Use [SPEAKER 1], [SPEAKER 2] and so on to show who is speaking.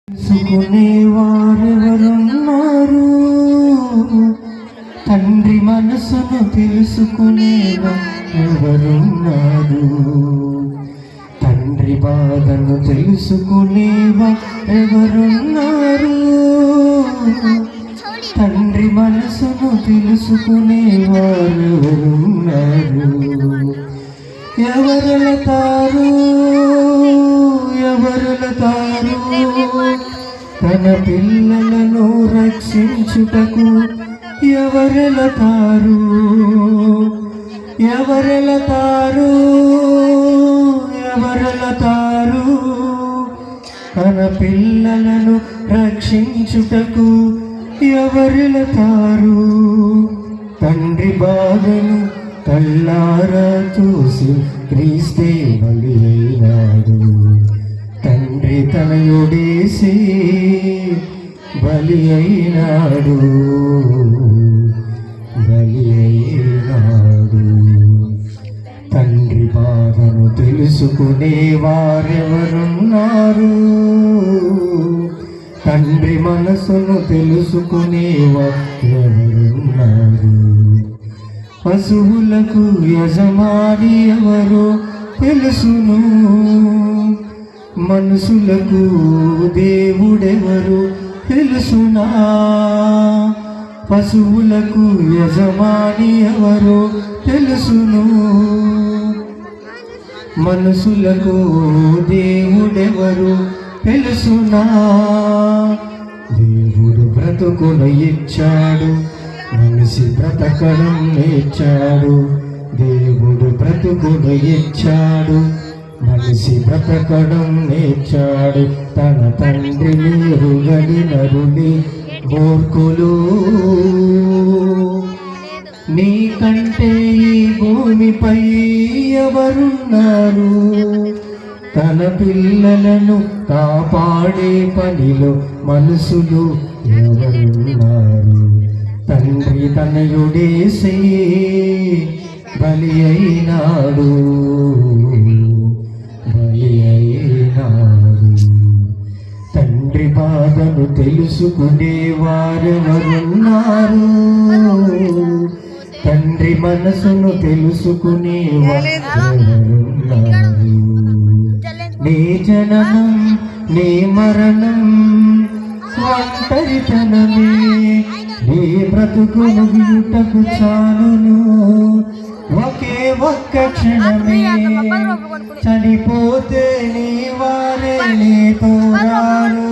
[SPEAKER 1] తెలుసుకునే వారెవరున్నారు? తండ్రి మనసును తెలుసుకునే ఎవరున్నారు? తండ్రి బాధను తెలుసుకునేవా ఎవరున్నారు? తండ్రి మనసును తెలుసుకునేవారు ఎవరున్నారు? ఎవరులతారు తన పిల్లలను రక్షించుటకు? ఎవరెలతారు తన పిల్లలను రక్షించుటకు? ఎవరెలతారు? తండ్రి బాధను కళ్ళారా చూసి క్రీస్తే బలి అయినాడు. తండ్రి తనయుడేసి బలి అయినాడు. తండ్రి బాధను తెలుసుకునే వారెవరున్నారు? తండ్రి మనసును తెలుసుకునే వారెవరున్నారు? పశువులకు యజమాని ఎవరో తెలుసును, మనుషులకు దేవుడెవరు తెలుసునా? పశువులకు యజమాని ఎవరో తెలుసును, మనుషులకు దేవుడెవరు తెలుసునా? దేవుడు బ్రతుకును ఇచ్చాడు, మనిషి బ్రతకడం నేర్చాడు. దేవుడు బ్రతుకును ఇచ్చాడు, మనిషి బ్రతకడం నేర్చాడు. తన తండ్రి నీరుగని నరుని మూర్ఖులు నీకంటే ఈ భూమిపై ఎవరున్నారు? తన పిల్లలను కాపాడే పనిలో మనుషులు ఎవరున్నారు? తండ్రి తనయుడేసి బలి అయినాడు. తండ్రి బాధను తెలుసుకునే వారెవరున్నారు? తండ్రి మనసును తెలుసుకునే వారెవరున్నారు? నీ జననం నీ మరణం ఒంటరితనమే, నీ బ్రతుకును వినుటకు చాలును ఒకే ఒక్క క్షణమే. చనిపోతే నీ వారే నీతో రారు.